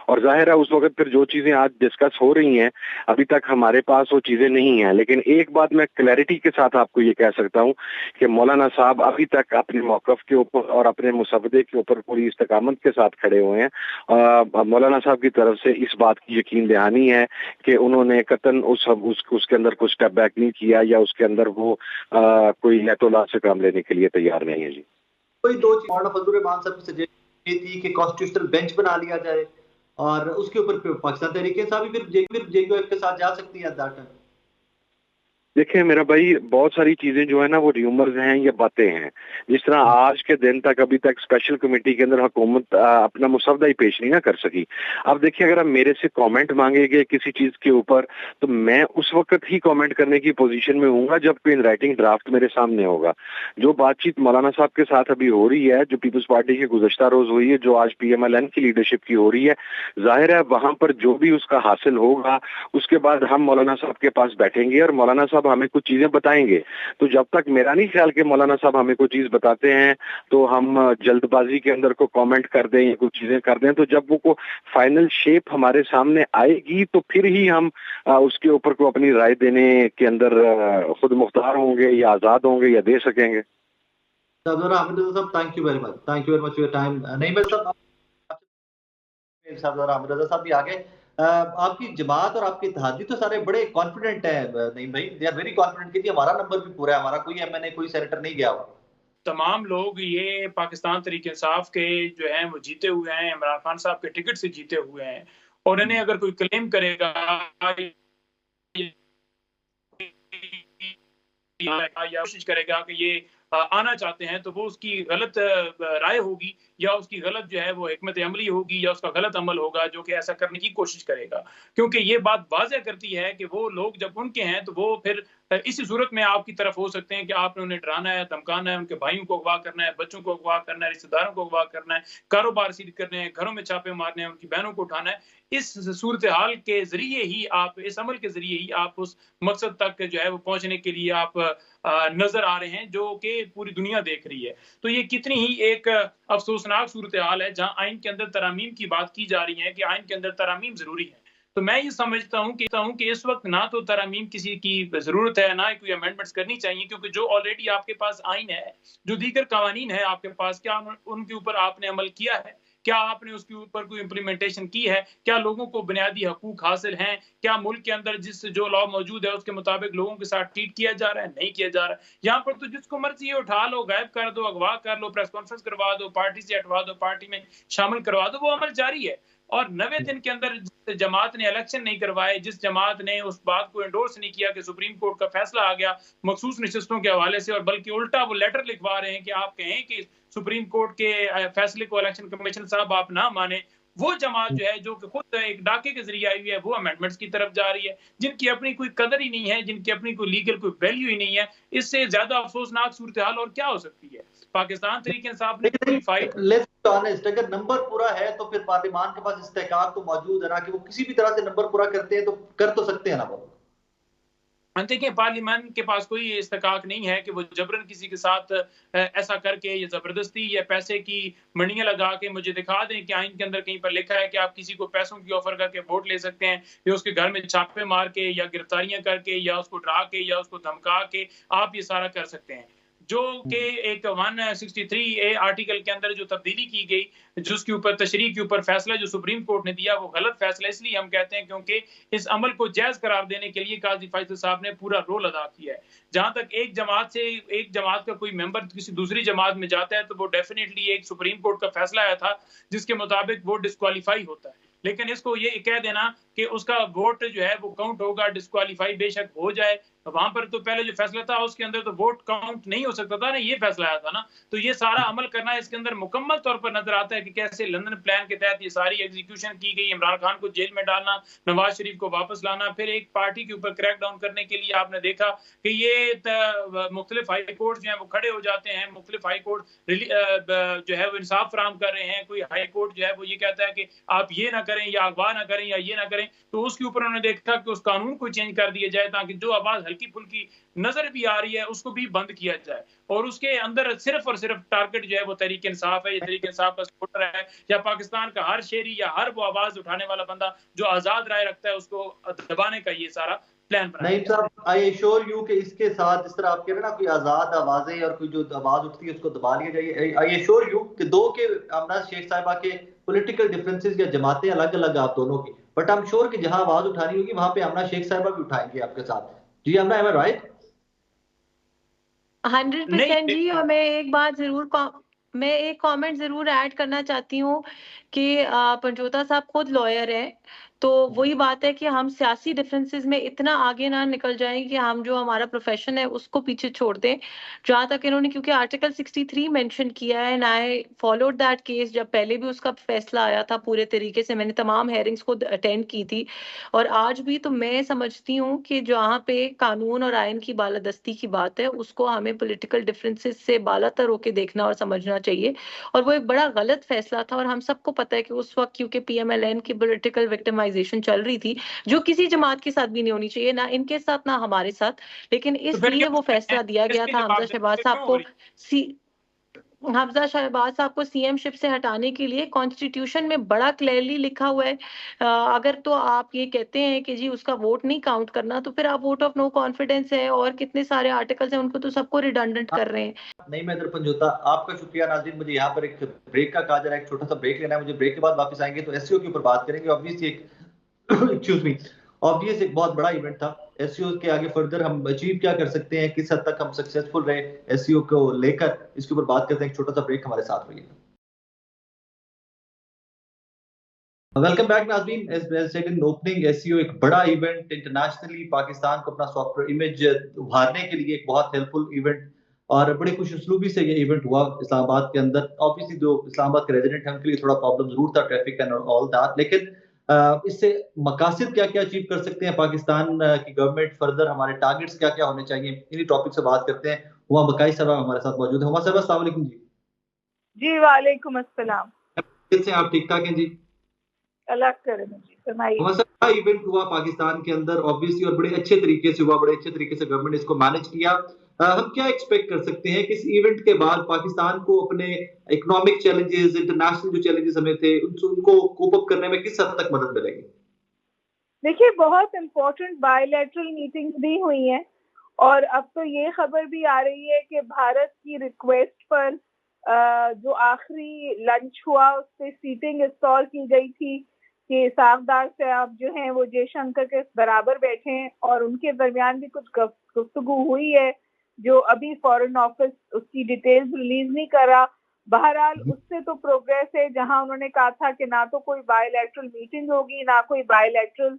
और जाहिर है उस वक्त फिर जो चीजें आज डिस्कस हो रही हैं, अभी तक हमारे पास वो चीजें नहीं है। लेकिन एक बात मैं क्लैरिटी के साथ आपको ये कह सकता हूँ कि मौलाना साहब अभी तक अपने मौकफ के ऊपर और अपने मुसवदे के ऊपर पूरी इस्तकामत के साथ खड़े हुए हैं। मौलाना साहब की तरफ से इस बात की यकीन दहानी है कि उन्होंने कतन उसके अंदर कुछ स्टेप बैक नहीं किया या उसके अंदर वो कोई लैतोला से काम लेने के लिए तैयार नहीं है जी। कोई दो चीज मौलाना फजलुर रहमान साहब की सजेशन ये थी कि कॉन्स्टिट्यूशनल बेंच बना लिया जाए और उसके ऊपर पाकिस्तान तहरीक-ए-इंसाफ भी फिर जेयूएफ के साथ जा सकती है दैट टाइम। देखिए मेरा भाई, बहुत सारी चीजें जो है ना वो र्यूमर्स हैं, ये बातें हैं। जिस तरह आज के दिन तक अभी तक स्पेशल कमेटी के अंदर हुकूमत अपना मुसवदा ही पेश नहीं ना कर सकी। अब देखिए, अगर आप मेरे से कमेंट मांगेंगे किसी चीज के ऊपर तो मैं उस वक्त ही कमेंट करने की पोजीशन में हूँ जब कोई इन राइटिंग ड्राफ्ट मेरे सामने होगा। जो बातचीत मौलाना साहब के साथ अभी हो रही है, जो पीपल्स पार्टी की गुज़श्ता रोज हुई है, जो आज पीएमएलएन की लीडरशिप की हो रही है, जाहिर है वहां पर जो भी उसका हासिल होगा उसके बाद हम मौलाना साहब के पास बैठेंगे और मौलाना साहब हमें कुछ चीजें बताएंगे। तो जब तक मेरा नहीं ख्याल कि मौलाना साहब हमें कोई चीज बताते हैं तो हम जल्दबाजी के अंदर को कमेंट कर दें या कुछ चीजें कर दें, तो जब वो को फाइनल शेप हमारे सामने आएगी तो फिर ही हम उसके ऊपर को अपनी राय देने के अंदर खुद मुख्तार होंगे या आजाद होंगे या दे सकेंगे। Thank you very much, thank you very much for your time. नहीं मैं सब साहब भी आ गए। आपकी जमात और आपके इत्तेहादी तो सारे बड़े कॉन्फिडेंट हैं, नहीं भाई, दे आर वेरी कॉन्फिडेंट कि हमारा नंबर भी पूरा है, हमारा कोई एमएनए कोई सेनेटर नहीं गया हुआ। तमाम लोग ये पाकिस्तान तहरीक इंसाफ के जो हैं वो जीते हुए हैं, इमरान खान साहब के टिकट से जीते हुए हैं, और इन्हें अगर कोई क्लेम करेगा या कोशिश करेगा कि ये आना चाहते हैं तो वो उसकी गलत राय होगी या उसकी गलत जो है वो हिकमत अमली होगी या उसका गलत अमल होगा जो कि ऐसा करने की कोशिश करेगा। क्योंकि ये बात वाज़ह करती है कि वो लोग जब उनके हैं तो वो फिर इसी सूरत में आपकी तरफ हो सकते हैं कि आपने उन्हें डराना है, धमकाना है, उनके भाइयों को अगवा करना है, बच्चों को अगवा करना है, रिश्तेदारों को अगवा करना है, कारोबार सीज करने हैं, घरों में छापे मारने हैं, उनकी बहनों को उठाना है। इस सूरत हाल के ज़रिए ही आप, इस अमल के ज़रिए ही आप उस मकसद तक जो है वो पहुँचने के लिए आप नज़र आ रहे हैं जो कि पूरी दुनिया देख रही है। तो ये कितनी ही एक अफ़सोसनाक सूरत हाल है जहाँ आइन के अंदर तरामीम की बात की जा रही है कि आइन के अंदर तरामीम ज़रूरी है। तो मैं ये समझता हूँ कि इस वक्त ना तो तरामीम किसी की ज़रूरत है, ना कोई अमेंडमेंट्स करनी चाहिए, क्योंकि जो ऑलरेडी आपके पास आइन है, जो दीगर कवानीन है आपके पास, क्या उनके ऊपर आपने अमल किया है? क्या आपने उसके ऊपर कोई इम्प्लीमेंटेशन की है? क्या लोगों को बुनियादी हकूक हासिल हैं? क्या मुल्क के अंदर जो लॉ मौजूद है उसके मुताबिक लोगों के साथ ट्रीट किया जा रहा है? नहीं किया जा रहा है। यहाँ पर तो जिसको मर्जी है उठा लो, गायब कर दो, अगवा कर लो, प्रेस कॉन्फ्रेंस करवा दो, पार्टी से हटवा दो, पार्टी में शामिल करवा दो, वो अमल जारी है। और 90 दिन के अंदर जिस जमात ने इलेक्शन नहीं करवाए, जिस जमात ने उस बात को एंडोर्स नहीं किया कि सुप्रीम कोर्ट का फैसला आ गया मखसूस नशिस्तों के हवाले से, और बल्कि उल्टा वो लेटर लिखवा रहे हैं कि आप कहें कि सुप्रीम कोर्ट के फैसले को इलेक्शन कमीशन साहब आप ना माने, वो जमात जो है जो कि खुद एक डाके के जरिए आई हुई है, वो अमेंडमेंट्स की तरफ जा रही है, जिनकी अपनी कोई कदर ही नहीं है, जिनकी अपनी कोई लीगल कोई वैल्यू ही नहीं है। इससे ज्यादा अफसोसनाक सूरत हाल और क्या हो सकती है? पाकिस्तान तहरीक इंसाफ ने पूरी फाइट, लेट्स बी ऑनेस्ट, अगर नंबर पूरा है तो फिर पार्लियामान के पास इस्तेकाक तो मौजूद है ना कि वो किसी भी तरह से नंबर पूरा करते हैं, तो कर तो सकते हैं ना वो। देखिए, पार्लियामान के पास कोई इस्तेकाक नहीं है कि वो जबरन किसी के साथ ऐसा करके या जबरदस्ती या पैसे की मंडियां लगा के मुझे दिखा दें कि आइन के अंदर कहीं पर लिखा है कि आप किसी को पैसों की ऑफर करके वोट ले सकते हैं, या उसके घर में छापे मार के या गिरफ्तारियां करके या उसको डरा के या उसको धमका के आप ये सारा कर सकते हैं। जो कि एक 163A आर्टिकल के अंदर जो तब्दीली की गई, जिसके ऊपर तशरीह के ऊपर फैसला जो सुप्रीम कोर्ट ने दिया, वो गलत फैसला इसलिए हम कहते हैं क्योंकि इस अमल को जायज करार देने के लिए काजी फैसल साहब ने पूरा रोल अदा किया है। जहां तक एक जमात का कोई मेंबर किसी दूसरी जमात में जाता है तो वो डेफिनेटली एक सुप्रीम कोर्ट का फैसला आया था जिसके मुताबिक वो डिस्क्वालीफाई होता है, लेकिन इसको ये कह देना कि उसका वोट जो है वो काउंट होगा, डिस्क्वालीफाई बेशक हो जाए, वहां पर तो पहले जो फैसला था उसके अंदर तो वोट काउंट नहीं हो सकता था ना, ये फैसला आया था ना। तो ये सारा अमल करना इसके अंदर मुकम्मल तौर पर नजर आता है कि कैसे लंदन प्लान के तहत ये सारी एग्जीक्यूशन की गई, इमरान खान को जेल में डालना, नवाज शरीफ को वापस लाना, फिर एक पार्टी के ऊपर क्रैक डाउन करने के लिए आपने देखा कि ये मुख्तलिफ हाई कोर्ट जो है वो खड़े हो जाते हैं, मुख्तलिफ हाई कोर्ट जो है वो इंसाफ फराहम कर रहे हैं, कोई हाई कोर्ट जो है वो ये कहता है कि आप ये ना करें या अगवा ना करें या ये ना करें, तो उसके ऊपर उन्होंने देखा कि उस कानून को चेंज कर दिया जाए ताकि जो आवाज हल्की फुल्की नजर भी आ रही है उसको भी बंद किया जाए, और उसके अंदर सिर्फ और सिर्फ टारगेट जो है वो तहरीक इंसाफ है, या तहरीक इंसाफ का सपोर्टर है, या पाकिस्तान का हर शहरी या हर वो आवाज उठाने वाला बंदा जो आजाद राय रखता है उसको दबाने का ये सारा प्लान बना। नहीं साहब, आई एश्योर यू कि इसके साथ जिस तरह आप कह रहे हैं ना, कोई आजाद आवाजें और कोई जो आवाज उठती है उसको दबा लिया जाए, आई एश्योर यू कि दो के आमना शेख साहिबा के पॉलिटिकल डिफरेंसेस या जमातें अलग अलग आप दोनों की, बट आई एम श्योर कि जहां आवाज उठानी होगी वहां पे आमना शेख साहिबा भी उठाएंगे आपके साथ। जी आमना, एम आई राइट? 100% जी। और मैं एक कमेंट जरूर ऐड करना चाहती हूँ कि पंजोता साहब खुद लॉयर हैं, तो वही बात है कि हम सियासी डिफरेंसेस में इतना आगे ना निकल जाएं कि हम जो हमारा प्रोफेशन है उसको पीछे छोड़ दें। जहाँ तक इन्होंने, क्योंकि आर्टिकल 63 मेंशन किया है, and I followed that case, जब पहले भी उसका फैसला आया था पूरे तरीके से, मैंने तमाम हेयरिंग्स को अटेंड की थी और आज भी। तो मैं समझती हूँ कि जहाँ पे कानून और आइन की बालादस्ती की बात है उसको हमें पॉलिटिकल डिफरेंसेस से बालातर होकर देखना और समझना चाहिए, और वो एक बड़ा गलत फैसला था। और हम सबको पता है कि उस वक्त क्योंकि PMLN की पॉलिटिकल विक्टिमाइजेशन चल रही थी जो किसी जमात के साथ भी नहीं होनी चाहिए, ना इनके साथ ना हमारे साथ, लेकिन इसलिए वो फैसला दिया गया था हमजा शहबाज साहब को CM शिप से हटाने के लिए। कॉन्स्टिट्यूशन में बड़ा क्लियरली लिखा हुआ है। अगर तो आप ये कहते हैं कि जी उसका वोट नहीं काउंट करना, तो फिर आप वोट ऑफ नो कॉन्फिडेंस है और कितने सारे आर्टिकल्स हैं उनको तो सबको रिडंडेंट कर रहे हैं। नहीं मैं इधर पंजोता, आपका शुक्रिया। नाज़रीन, मुझे यहाँ पर एक ब्रेक का कहा जा रहा है, एक छोटा सा ब्रेक लेना है मुझे। ब्रेक के बाद वापस आएंगे तो SEO के ऊपर बात करेंगे। ऑब्वियसली एक एक्सक्यूज मी, ऑब्वियस एक बहुत बड़ा इवेंट था। SEO के आगे फर्दर हम अचीव क्या कर सकते हैं, किस हद तक हम सक्सेसफुल रहे SEO को लेकर, इसके ऊपर बात करते हैं। एक छोटा सा ब्रेक, हमारे साथ रहिएगा। वेलकम बैक नाज़रीन। As said in opening, SEO एक बड़ा इवेंट, इंटरनेशनली पाकिस्तान को अपना सॉफ्टवेयर इमेज उभारने के लिए एक बहुत हेल्पफुल इवेंट, और बड़े खुशउस्लूबी से ये इवेंट हुआ इस्लामाबाद के अंदर। ऑब्वियसली जो इस्लामाबाद के रेजिडेंट हैं उनके लिए थोड़ा प्रॉब्लम जरूर था, ट्रैफिक एंड ऑल दैट, लेकिन इससे मकासद क्या क्या अचीव कर सकते हैं पाकिस्तान की गवर्नमेंट, फर्दर हमारे टारगेट्स क्या क्या होने चाहिए, इन्हीं टॉपिक से बात करते हैं। हुमा बकाई साहब हमारे साथ मौजूद है। हुमा साहब अस्सलाम वालेकुम जी। जी वालेकुम अस्सलाम। कैसे आप? ठीक ठाक हैं जी? अल्लाह करे जी, फरमाइए। हुमा साहब, बड़ा इवेंट हुआ पाकिस्तान के अंदर ऑब्वियसली, और बड़े अच्छे तरीके से हुआ, बड़े अच्छे तरीके से गवर्नमेंट इसको मैनेज किया। हम क्या एक्सपेक्ट कर सकते हैं कि इस इवेंट के बाद पाकिस्तान को अपने इकोनॉमिक चैलेंजेस, इंटरनेशनल जो चैलेंजेस हमें थे, उनको कोप अप करने में किस हद तक मदद मिलेगी? देखिए, बहुत इम्पोर्टेंट बायलैटरल मीटिंग्स भी हुई हैं और अब तो ये खबर भी आ रही है कि भारत की रिक्वेस्ट पर जो आखिरी लंच हुआ उस पर सीटिंग इंस्टॉल की गई थी कि साफदार साहब जो हैं वो जयशंकर के बराबर बैठे हैं और उनके दरमियान भी कुछ गुफ्तगू हुई है जो अभी फॉरेन ऑफिस उसकी डिटेल्स रिलीज नहीं कर रहा। बहरहाल उससे तो प्रोग्रेस है, जहां उन्होंने कहा था कि ना तो कोई बायलैटरल मीटिंग होगी ना कोई बायलैटरल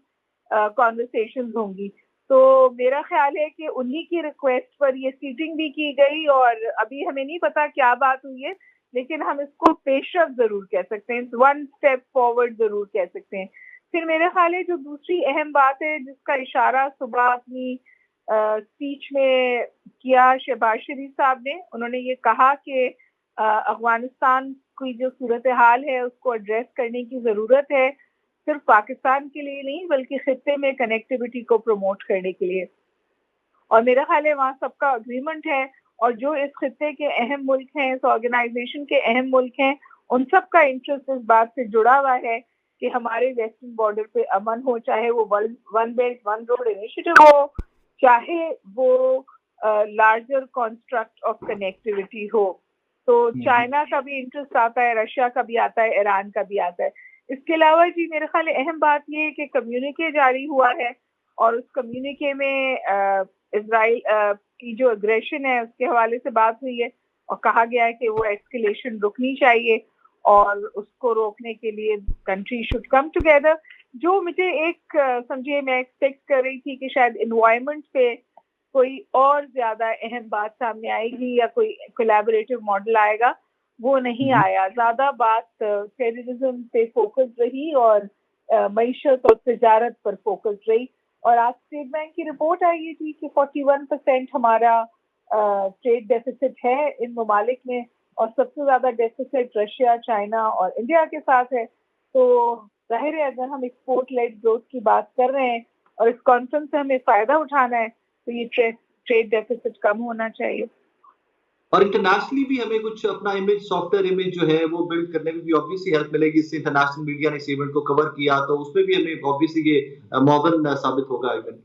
कॉन्वर्सेशंस होंगी। तो मेरा ख्याल है कि उन्हीं की रिक्वेस्ट पर ये सीटिंग भी की गई और अभी हमें नहीं पता क्या बात हुई है, लेकिन हम इसको पेशरफ जरूर कह सकते हैं, वन स्टेप फॉरवर्ड जरूर कह सकते हैं। फिर मेरा ख्याल है जो दूसरी अहम बात है जिसका इशारा सुबह अपनी स्पीच में किया शहबाज शरीफ साहब ने, उन्होंने ये कहा कि अफगानिस्तान की जो सूरत हाल है उसको एड्रेस करने की जरूरत है, सिर्फ पाकिस्तान के लिए नहीं बल्कि खित्ते में कनेक्टिविटी को प्रमोट करने के लिए। और मेरा ख्याल है वहाँ सबका अग्रीमेंट है और जो इस खित्ते के अहम मुल्क हैं, इस ऑर्गेनाइजेशन के अहम मुल्क हैं, उन सब का इंटरेस्ट इस बात से जुड़ा हुआ है कि हमारे वेस्टर्न बॉर्डर पे अमन हो, चाहे वो one belt one road initiative हो, चाहे वो लार्जर कॉन्स्ट्रक्ट ऑफ कनेक्टिविटी हो। तो चाइना का भी इंटरेस्ट आता है, रशिया का भी आता है, ईरान का भी आता है। इसके अलावा जी मेरे ख्याल अहम बात ये है कि कम्युनिके जारी हुआ है और उस कम्युनिके में इजराइल की जो अग्रेशन है उसके हवाले से बात हुई है और कहा गया है कि वो एस्केलेशन रुकनी चाहिए और उसको रोकने के लिए कंट्री शुड कम टुगेदर। जो मुझे एक समझिए मैं एक्सपेक्ट कर रही थी कि शायद एनवायरनमेंट पे कोई और ज्यादा अहम बात सामने आएगी या कोई कोलैबोरेटिव मॉडल आएगा, वो नहीं आया। ज्यादा बात टेररिज्म पे फोकस रही और मईशत और तिजारत पर फोकस रही। और आज स्टेट बैंक की रिपोर्ट आई थी कि 41% हमारा ट्रेड डेफिसिट है इन ममालिक में और सबसे ज्यादा डेफिसिट रशिया, चाइना और इंडिया के साथ है। तो जाहिर है अगर हम एक्सपोर्ट लेड ग्रोथ की बात कर रहे हैं और इस कॉन्फ्रेंस से हमें फायदा उठाना है तो ये ट्रेड डेफिसिट कम होना चाहिए। और इंटरनेशनली भी हमें कुछ अपना इमेज, सॉफ्टवेयर इमेज जो है वो बिल्ड करने में भी ऑब्वियसली हेल्प मिलेगी। इससे इंटरनेशनल मीडिया ने इस इवेंट को कवर किया तो उसमें भी हमें ऑब्वियसली ये मॉडर्न साबित होगा इवेंट।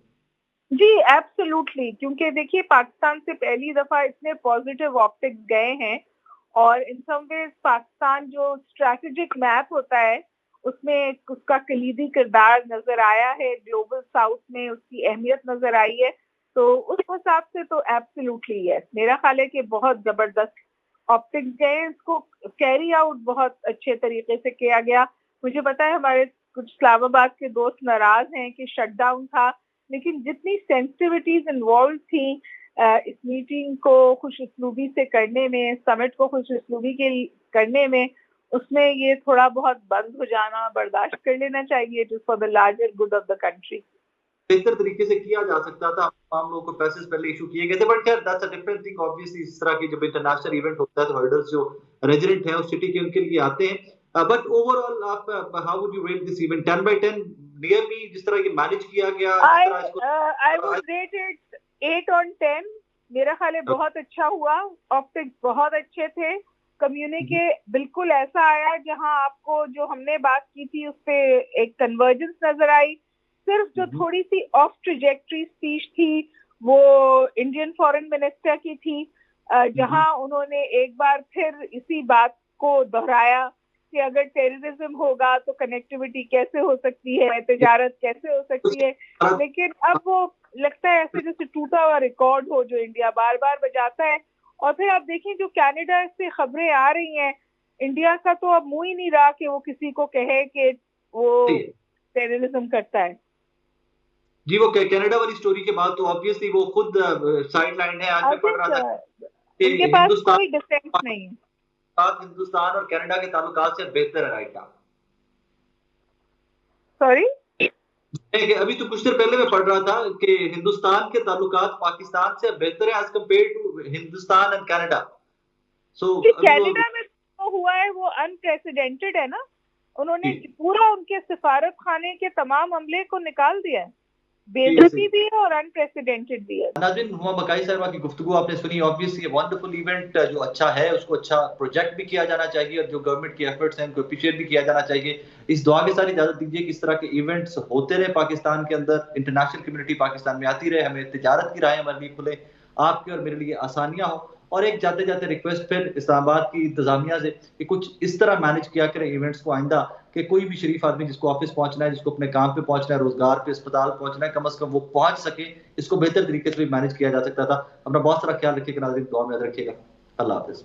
जी एब्सोल्युटली, क्योंकि देखिए पाकिस्तान से पहली दफा इतने पॉजिटिव ऑप्टिक्स गए हैं और इन सम वेज पाकिस्तान जो स्ट्रैटेजिक मैप होता है उसमें उसका कलीदी किरदार नजर आया है, ग्लोबल साउथ में उसकी अहमियत नजर आई है। तो उस हिसाब से तो एब्सोल्युटली है, मेरा ख्याल है कि बहुत जबरदस्त ऑप्टिक्स गए, इसको कैरी आउट बहुत अच्छे तरीके से किया गया। मुझे पता है हमारे कुछ इस्लामाबाद के दोस्त नाराज हैं कि शटडाउन था, लेकिन जितनी सेंसिटिविटीज इन्वॉल्व थी इस मीटिंग को खुशउस्लूबी से करने में, समिट को खुशउस्लूबी के करने में, उसमें ये थोड़ा बहुत बंद हो जाना बर्दाश्त कर लेना चाहिए, it is for the larger good of the country. बेहतर तरीके से किया जा सकता था, आम लोगों को पैसेज पहले इशू किए गए थे, बट खैर that's a different thing. Obviously इस तरह की जब इंटरनेशनल इवेंट होता है तो हर्डल्स जो रेजिडेंट है उस सिटी के उनके लिए आते हैं। बट ओवरऑल आप how would you rate this event 10 by 10 nearly, जिस तरह ये मैनेज किया गया? I would rate it 8 on 10। मेरा ख्याल है बहुत अच्छा हुआ, ऑप्टिक्स बहुत अच्छे थे, कम्युनिके बिल्कुल ऐसा आया जहां आपको जो हमने बात की थी उस पे एक कन्वर्जेंस नजर आई। सिर्फ जो थोड़ी सी ऑफ ट्रैजेक्टरी स्पीच थी वो इंडियन फॉरेन मिनिस्टर की थी, जहां उन्होंने एक बार फिर इसी बात को दोहराया कि अगर टेररिज्म होगा तो कनेक्टिविटी कैसे हो सकती है, तिजारत कैसे हो सकती है। लेकिन अब वो लगता है ऐसे जैसे टूटा हुआ रिकॉर्ड हो जो इंडिया बार बार बजाता है। और फिर आप देखें जो कनाडा से खबरें आ रही हैं, इंडिया का तो अब मुंह ही नहीं रहा कि वो किसी को कहे कि वो टेररिज्म करता है। जी वो कनाडा वाली स्टोरी के बाद तो ऑब्वियसली वो खुद साइड लाइन है। आज मैं पढ़ रहा था उनके पास कोई डिफेंस नहीं है। हिंदुस्तान और कनाडा के ताल्लुकात से बेहतर है राइट नाउ। सॉरी, अभी तो कुछ देर पहले मैं पढ़ रहा था कि हिंदुस्तान के ताल्लुकात पाकिस्तान से बेहतर है as compare to Hindustan and Canada. So Canada में जो हुआ है वो अनप्रेसिडेंटेड है ना, उन्होंने पूरा उनके सिफारत खाने के तमाम अमले को निकाल दिया है, बेइज्जती भी है और अनप्रेसिडेंटेड भी है। नाज़रीन, हुमा बकाई साहब की गुफ्तगू आपने सुनी। ऑब्वियसली ये वंडरफुल इवेंट जो अच्छा है उसको अच्छा प्रोजेक्ट भी किया जाना चाहिए और जो गवर्नमेंट की एफर्ट्स हैं उनको अप्रिशिएट भी किया जाना चाहिए। इस दुआ के साथ इजाजत दीजिए कि इस तरह के इवेंट्स होते रहे पाकिस्तान के अंदर, इंटरनेशनल कम्युनिटी पाकिस्तान में आती रहे, हमें तिजारत की राहें हमारे लिए खुले, आपके और मेरे लिए आसानियां हो। और एक जाते जाते रिक्वेस्ट फिर इस्लामाबाद की इंतजामिया से कि कुछ इस तरह मैनेज किया करें इवेंट्स को आइंदा कि कोई भी शरीफ आदमी जिसको ऑफिस पहुंचना है, जिसको अपने काम पे पहुंचना है, रोजगार पे, अस्पताल पहुंचना है, कम से कम वो पहुंच सके। इसको बेहतर तरीके से भी मैनेज किया जा सकता था। अपना बहुत सारा ख्याल रखिएगा नाज़रीन, दुआ में याद रखिएगा। अल्लाह हाफिज।